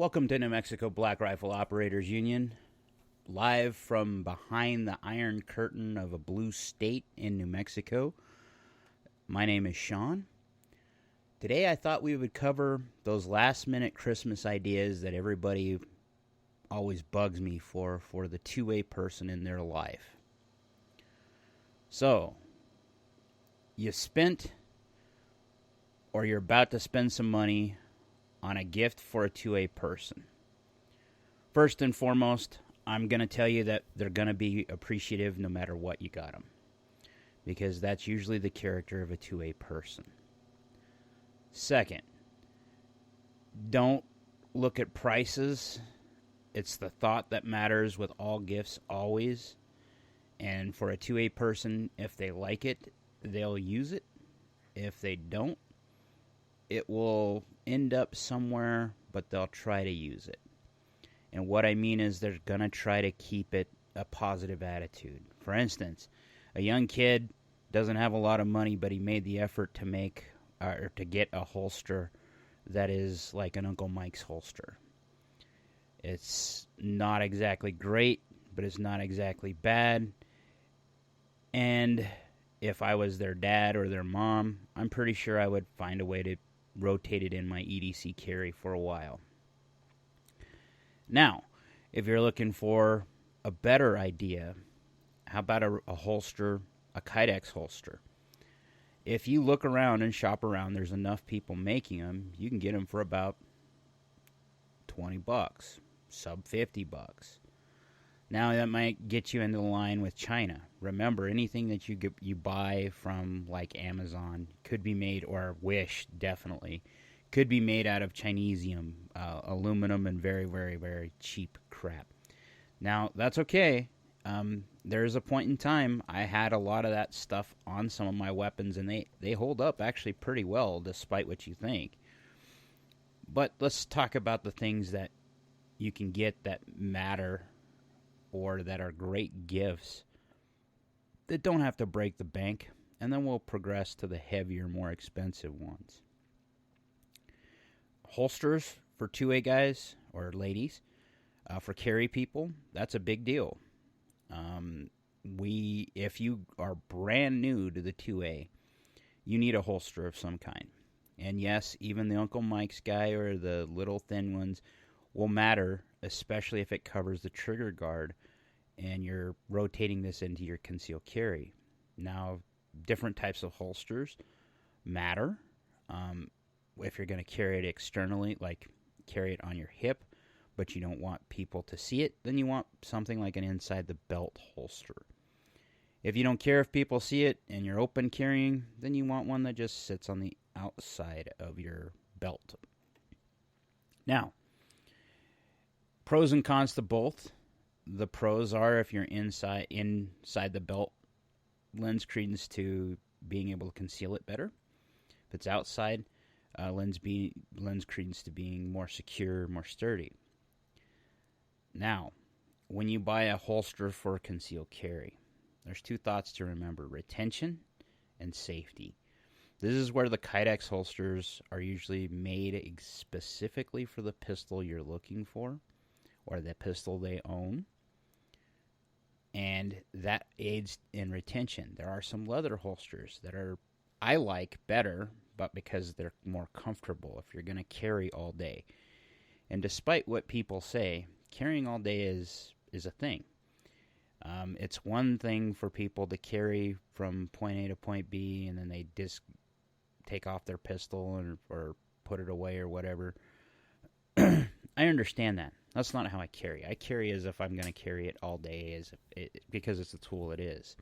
Welcome to New Mexico Black Rifle Operators Union, live from behind the Iron Curtain of a blue state in New Mexico. My name is Sean. Today I thought we would cover those last-minute Christmas ideas that everybody always bugs me for the two-way person in their life. So, you spent or you're about to spend some money on a gift for a two-way person. First and foremost, I'm going to tell you that they're going to be appreciative no matter what you got them, because that's usually the character of a two-way person. Second, don't look at prices. It's the thought that matters with all gifts always. And for a two-way person, if they like it, they'll use it. If they don't, it will end up somewhere, but they'll try to use it. And what I mean is they're going to try to keep it a positive attitude. For instance, a young kid doesn't have a lot of money, but he made the effort to make or to get a holster that is like an Uncle Mike's holster. It's not exactly great, but it's not exactly bad. And if I was their dad or their mom, I'm pretty sure I would find a way to rotate it in my EDC carry for a while. Now, if you're looking for a better idea, how about a holster, a Kydex holster? If you look around and shop around, there's enough people making them, you can get them for about $20, sub $50. Now that might get you into the line with China. Remember, anything that you buy from like Amazon could be made, or Wish definitely, could be made out of Chinesium, aluminum, and very, very, very cheap crap. Now, that's okay. There's a point in time I had a lot of that stuff on some of my weapons, and they hold up actually pretty well, despite what you think. But let's talk about the things that you can get that matter, or that are great gifts that don't have to break the bank, and then we'll progress to the heavier, more expensive ones. Holsters for 2A guys or ladies, for carry people, that's a big deal. If you are brand new to the 2A, you need a holster of some kind. And yes, even the Uncle Mike's guy or the little thin ones will matter, especially if it covers the trigger guard and you're rotating this into your concealed carry. Now, different types of holsters matter. If you're going to carry it externally, like carry it on your hip, but you don't want people to see it, then you want something like an inside the belt holster. If you don't care if people see it and you're open carrying, then you want one that just sits on the outside of your belt. Now, pros and cons to both. The pros are, if you're inside the belt, lends credence to being able to conceal it better. If it's outside, lends credence to being more secure, more sturdy. Now, when you buy a holster for concealed carry, there's two thoughts to remember: retention and safety. This is where the Kydex holsters are usually made specifically for the pistol you're looking for, or the pistol they own. And that aids in retention. There are some leather holsters that I like better, but because they're more comfortable if you're going to carry all day. And despite what people say, carrying all day is a thing. It's one thing for people to carry from point A to point B, and then they just take off their pistol or put it away or whatever. I understand that. That's not how I carry. I carry as if I'm going to carry it all day, because it's the tool it is.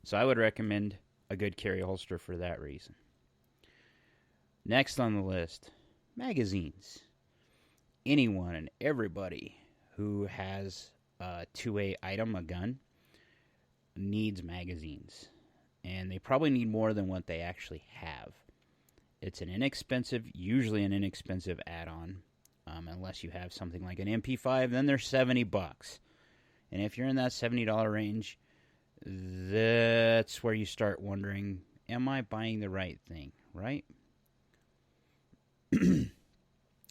So I would recommend a good carry holster for that reason. Next on the list, magazines. Anyone and everybody who has a 2A item, a gun, needs magazines. And they probably need more than what they actually have. It's usually an inexpensive add-on. Unless you have something like an MP5, then they're $70. And if you're in that $70 range, that's where you start wondering, am I buying the right thing, right?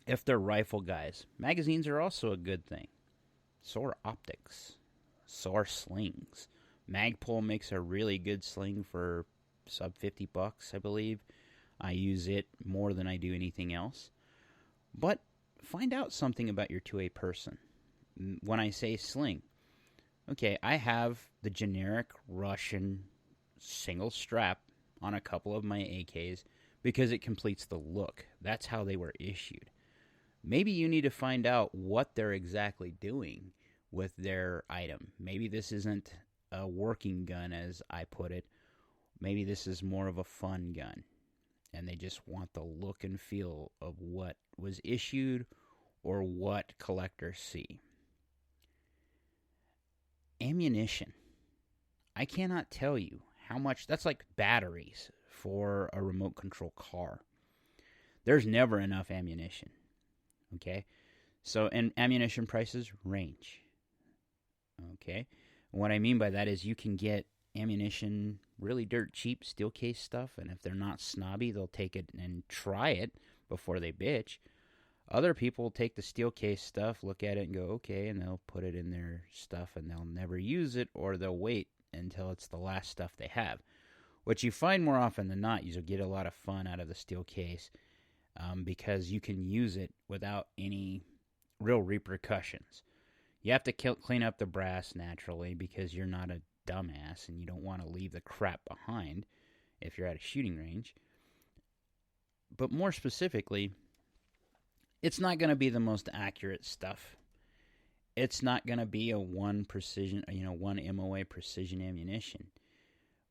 If they're rifle guys, magazines are also a good thing. So are optics. So are slings. Magpul makes a really good sling for sub $50, I believe. I use it more than I do anything else. But find out something about your 2A person. When I say sling, okay, I have the generic Russian single strap on a couple of my AKs because it completes the look. That's how they were issued. Maybe you need to find out what they're exactly doing with their item. Maybe this isn't a working gun, as I put it. Maybe this is more of a fun gun, and they just want the look and feel of what was issued or what collectors see. Ammunition. I cannot tell you how much. That's like batteries for a remote control car. There's never enough ammunition. Okay? So, and ammunition prices range. Okay? What I mean by that is you can get ammunition really dirt cheap, steel case stuff, and if they're not snobby, they'll take it and try it before they bitch. Other people take the steel case stuff, look at it, and go, okay, and they'll put it in their stuff, and they'll never use it, or they'll wait until it's the last stuff they have. What you find more often than not, you'll get a lot of fun out of the steel case because you can use it without any real repercussions. You have to clean up the brass naturally because you're not a dumbass and you don't want to leave the crap behind if you're at a shooting range. But more specifically, it's not going to be the most accurate stuff. It's not going to be a one MOA precision ammunition.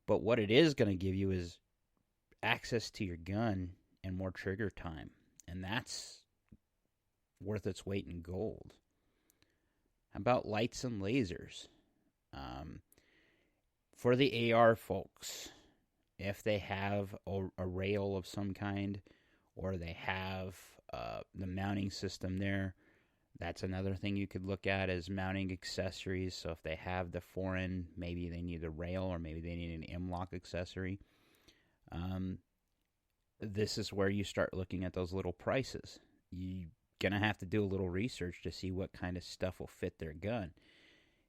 But what it is going to give you is access to your gun and more trigger time. And that's worth its weight in gold. How about lights and lasers? For the AR folks, if they have a rail of some kind, or they have the mounting system there, that's another thing you could look at as mounting accessories. So if they have the foreign, maybe they need a rail, or maybe they need an M-LOK accessory. This is where you start looking at those little prices. You're going to have to do a little research to see what kind of stuff will fit their gun.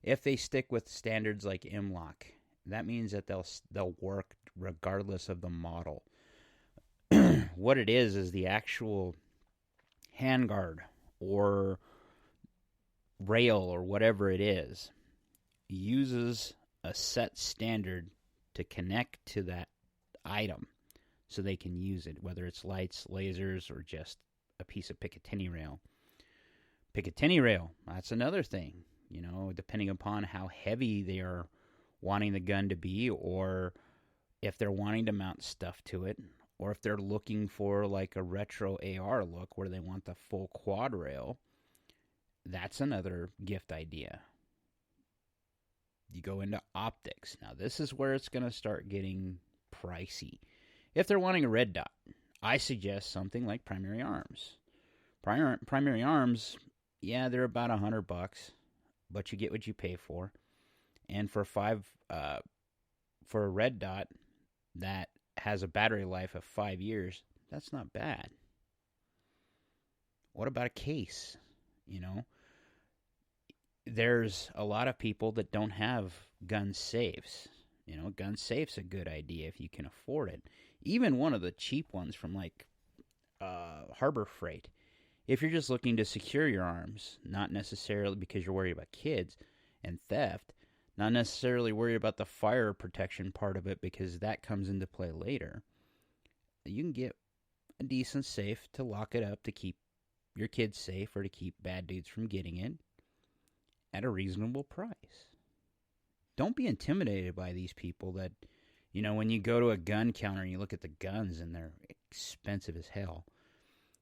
If they stick with standards like M-LOK, that means that they'll work regardless of the model. What it is the actual handguard or rail or whatever it is uses a set standard to connect to that item so they can use it, whether it's lights, lasers, or just a piece of Picatinny rail. Picatinny rail, that's another thing, depending upon how heavy they are wanting the gun to be, or if they're wanting to mount stuff to it, or if they're looking for like a retro AR look where they want the full quad rail, that's another gift idea. You go into optics. Now, this is where it's going to start getting pricey. If they're wanting a red dot, I suggest something like Primary Arms. Primary Arms, yeah, they're about $100, but you get what you pay for. And for for a red dot that has a battery life of 5 years, that's not bad. What about a case? There's a lot of people that don't have gun safes. Gun safe's a good idea if you can afford it. Even one of the cheap ones from like Harbor Freight. If you're just looking to secure your arms, not necessarily because you're worried about kids and theft, not necessarily worried about the fire protection part of it because that comes into play later, you can get a decent safe to lock it up to keep your kids safe or to keep bad dudes from getting it at a reasonable price. Don't be intimidated by these people that, when you go to a gun counter and you look at the guns and they're expensive as hell.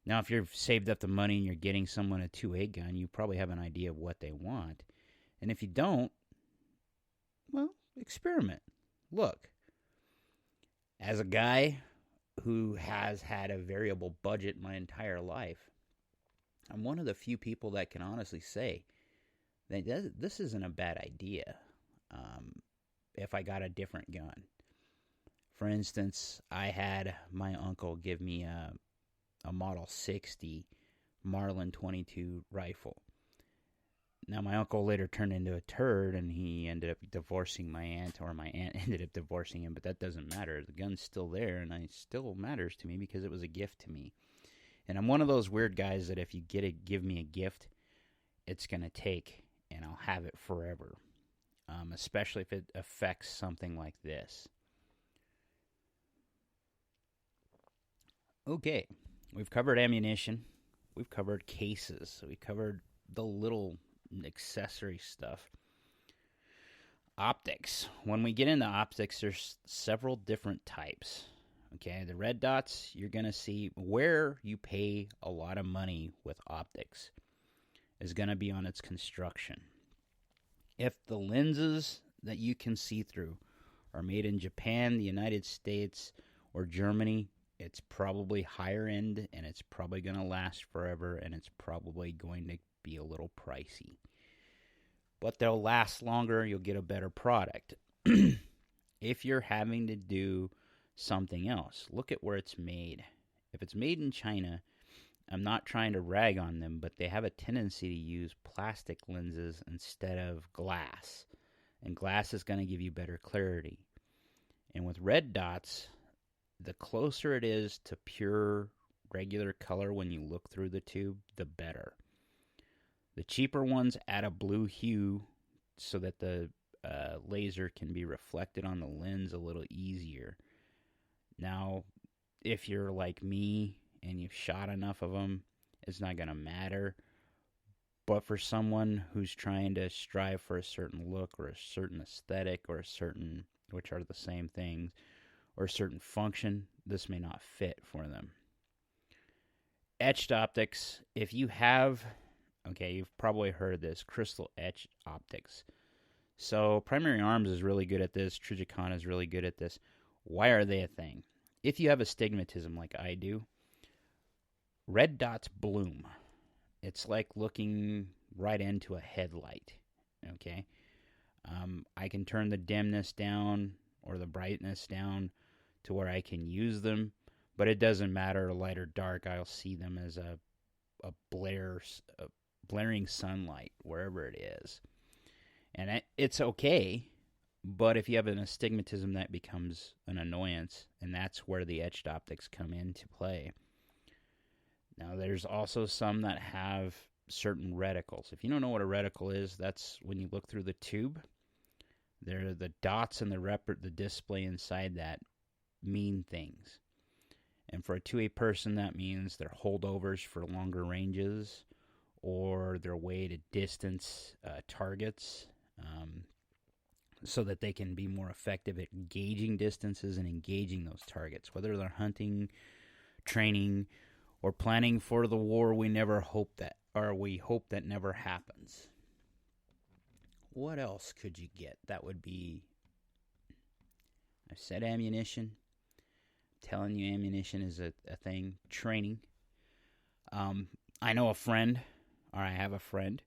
Now, if you've saved up the money and you're getting someone a 2A gun, you probably have an idea of what they want. And if you don't, well, experiment. Look, as a guy who has had a variable budget my entire life, I'm one of the few people that can honestly say that this isn't a bad idea if I got a different gun. For instance, I had my uncle give me a Model 60 Marlin 22 rifle. Now, my uncle later turned into a turd, and he ended up divorcing my aunt, or my aunt ended up divorcing him, but that doesn't matter. The gun's still there, and it still matters to me because it was a gift to me. And I'm one of those weird guys that if you give me a gift, it's going to take, and I'll have it forever, especially if it affects something like this. Okay, we've covered ammunition. We've covered cases. We covered the little accessory stuff. Optics. When we get into optics, there's several different types. Okay, the red dots, you're going to see where you pay a lot of money with optics is going to be on its construction. If the lenses that you can see through are made in Japan, the United States, or Germany, it's probably higher end, and it's probably going to last forever, and it's probably going to be a little pricey. But they'll last longer, you'll get a better product. If you're having to do something else, look at where it's made. If it's made in China, I'm not trying to rag on them, but they have a tendency to use plastic lenses instead of glass. And glass is going to give you better clarity. And with red dots, the closer it is to pure regular color when you look through the tube, the better. The cheaper ones add a blue hue so that the laser can be reflected on the lens a little easier. Now, if you're like me and you've shot enough of them, it's not going to matter. But for someone who's trying to strive for a certain look or a certain aesthetic or a certain, which are the same things, or a certain function, this may not fit for them. Etched optics, if you have, okay, you've probably heard of this, crystal etched optics. So Primary Arms is really good at this. Trijicon is really good at this. Why are they a thing? If you have astigmatism like I do, red dots bloom. It's like looking right into a headlight, okay? I can turn the dimness down or the brightness down to where I can use them, but it doesn't matter light or dark. I'll see them as a blaring sunlight wherever it is. And it's okay, but if you have an astigmatism, that becomes an annoyance, and that's where the etched optics come into play. Now, there's also some that have certain reticles. If you don't know what a reticle is, that's when you look through the tube. They're the dots and the display inside that mean things. And for a 2A person, that means they're holdovers for longer ranges or their way to distance targets so that they can be more effective at gauging distances and engaging those targets, whether they're hunting, training, or planning for the war we hope that never happens. What else could you get? That would be, I've said ammunition. I'm telling you, ammunition is a thing. Training. I know a friend, or I have a friend,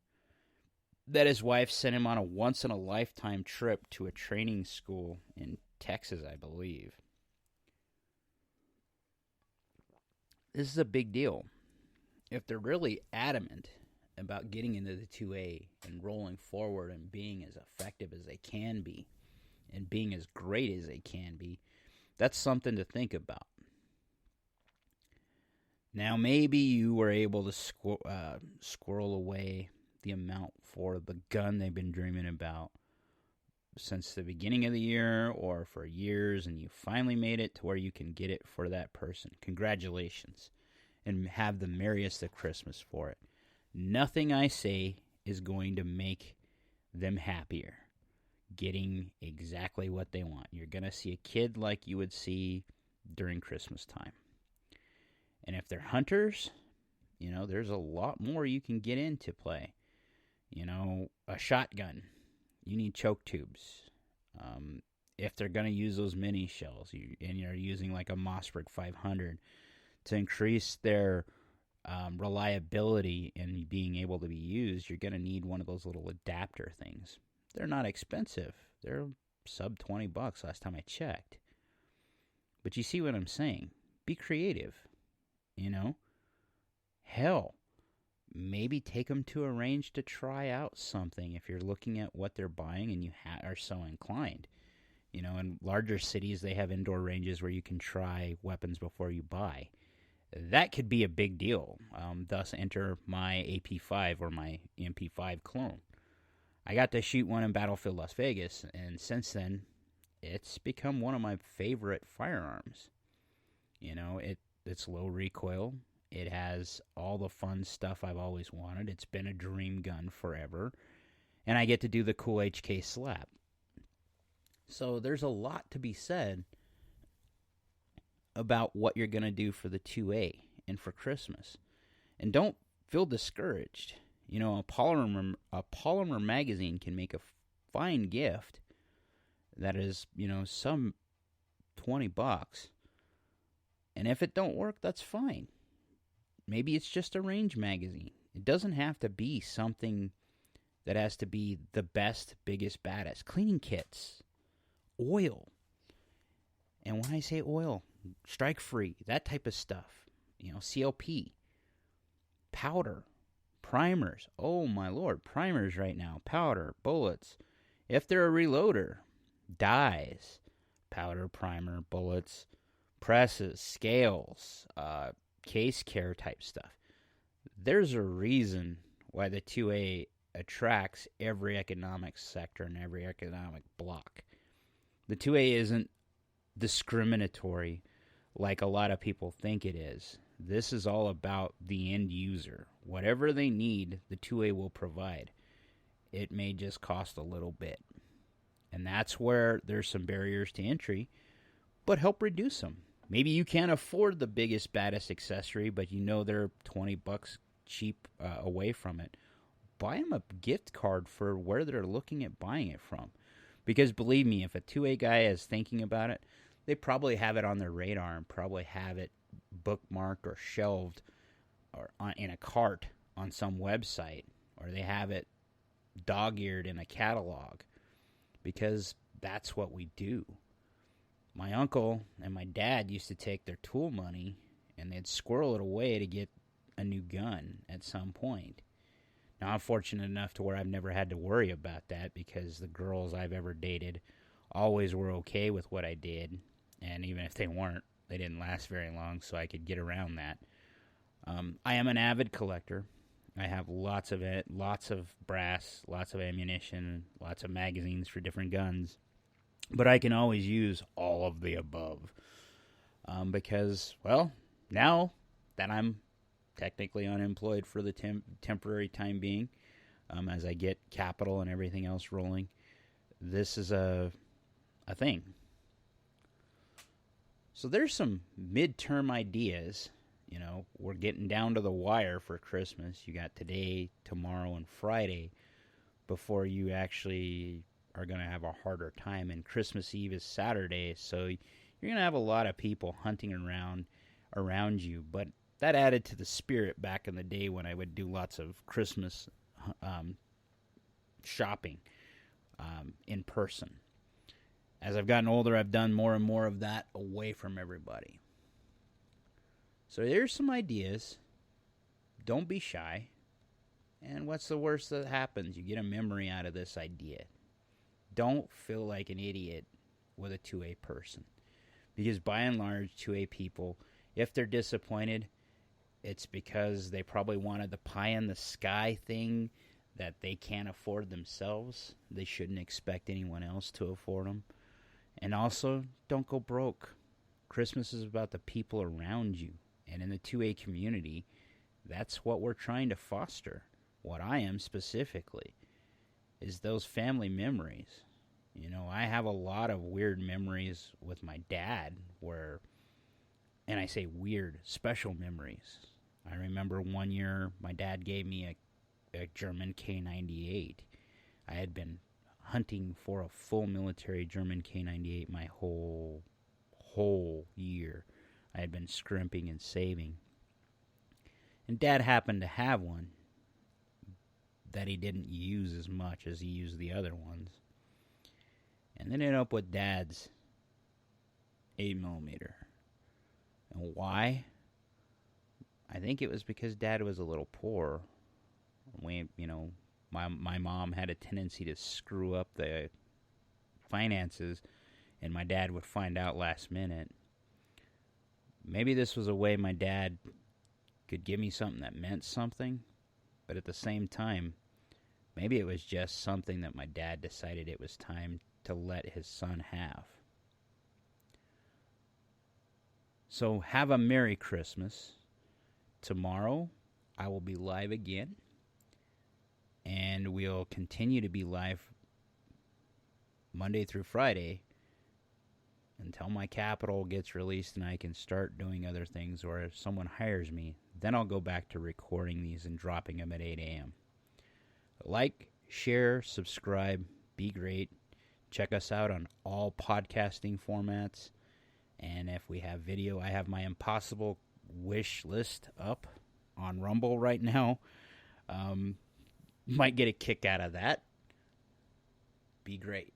that his wife sent him on a once-in-a-lifetime trip to a training school in Texas, I believe. This is a big deal. If they're really adamant about getting into the 2A and rolling forward and being as effective as they can be and being as great as they can be, that's something to think about. Now, maybe you were able to squirrel away the amount for the gun they've been dreaming about since the beginning of the year or for years, and you finally made it to where you can get it for that person. Congratulations, and have the merriest of Christmas for it. Nothing I say is going to make them happier getting exactly what they want. You're going to see a kid like you would see during Christmas time. And if they're hunters, there's a lot more you can get into play. A shotgun, you need choke tubes. If they're going to use those mini shells, and you're using like a Mossberg 500 to increase their reliability and being able to be used, you're going to need one of those little adapter things. They're not expensive. They're sub $20 last time I checked. But you see what I'm saying? Be creative. Hell, maybe take them to a range to try out something if you're looking at what they're buying and you are so inclined. You know, in larger cities, they have indoor ranges where you can try weapons before you buy. That could be a big deal. Thus, enter my AP5 or my MP5 clone. I got to shoot one in Battlefield Las Vegas, and since then, it's become one of my favorite firearms. You know, it's low recoil. It has all the fun stuff I've always wanted. It's been a dream gun forever. And I get to do the cool HK slap. So there's a lot to be said about what you're going to do for the 2A and for Christmas. And don't feel discouraged. You know, a polymer magazine can make a fine gift that is, you know, some $20. And if it don't work, that's fine. Maybe it's just a range magazine. It doesn't have to be something that has to be the best, biggest, baddest. Cleaning kits, oil. And when I say oil, strike free, that type of stuff. You know, CLP, powder, primers. Oh my lord, primers right now. Powder, bullets. If they're a reloader, dyes, powder, primer, bullets, presses, scales, case care type stuff. There's a reason why the 2A attracts every economic sector and every economic block. The 2A isn't discriminatory like a lot of people think it is. This is all about the end user. Whatever they need, the 2A will provide. It may just cost a little bit. And that's where there's some barriers to entry, but help reduce them. Maybe you can't afford the biggest, baddest accessory, but you know they're $20 cheap away from it. Buy them a gift card for where they're looking at buying it from. Because believe me, if a 2A guy is thinking about it, they probably have it on their radar and probably have it bookmarked or shelved or in a cart on some website, or they have it dog-eared in a catalog, because that's what we do. My uncle and my dad used to take their tool money and they'd squirrel it away to get a new gun at some point. Now, I'm fortunate enough to where I've never had to worry about that, because the girls I've ever dated always were okay with what I did. And even if they weren't, they didn't last very long, so I could get around that. I am an avid collector. I have lots of brass, lots of ammunition, lots of magazines for different guns. But I can always use all of the above. Because, well, now that I'm technically unemployed for the temporary time being, as I get capital and everything else rolling, this is a thing. So there's some midterm ideas. You know, we're getting down to the wire for Christmas. You got today, tomorrow, and Friday before you actually are going to have a harder time. And Christmas Eve is Saturday, so you're going to have a lot of people hunting around you. But that added to the spirit back in the day when I would do lots of Christmas shopping in person. As I've gotten older, I've done more and more of that away from everybody. So there's some ideas. Don't be shy. And what's the worst that happens? You get a memory out of this idea. Don't feel like an idiot with a 2A person. Because by and large, 2A people, if they're disappointed, it's because they probably wanted the pie in the sky thing that they can't afford themselves. They shouldn't expect anyone else to afford them. And also, don't go broke. Christmas is about the people around you. And in the 2A community, that's what we're trying to foster. What I am specifically is those family memories. You know, I have a lot of weird memories with my dad where, and I say weird, special memories. I remember one year my dad gave me a German K98. I had been hunting for a full military German K98 my whole year. I had been scrimping and saving. And Dad happened to have one that he didn't use as much as he used the other ones. And then ended up with Dad's 8mm. And why? I think it was because Dad was a little poor. My mom had a tendency to screw up the finances, and my dad would find out last minute. Maybe this was a way my dad could give me something that meant something, but at the same time, maybe it was just something that my dad decided it was time to let his son have. So have a Merry Christmas. Tomorrow, I will be live again, and we'll continue to be live Monday through Friday until my capital gets released and I can start doing other things, or if someone hires me, then I'll go back to recording these and dropping them at 8 a.m. Like, share, subscribe, be great. Check us out on all podcasting formats. And if we have video, I have my Impossible wish list up on Rumble right now. Might get a kick out of that. Be great.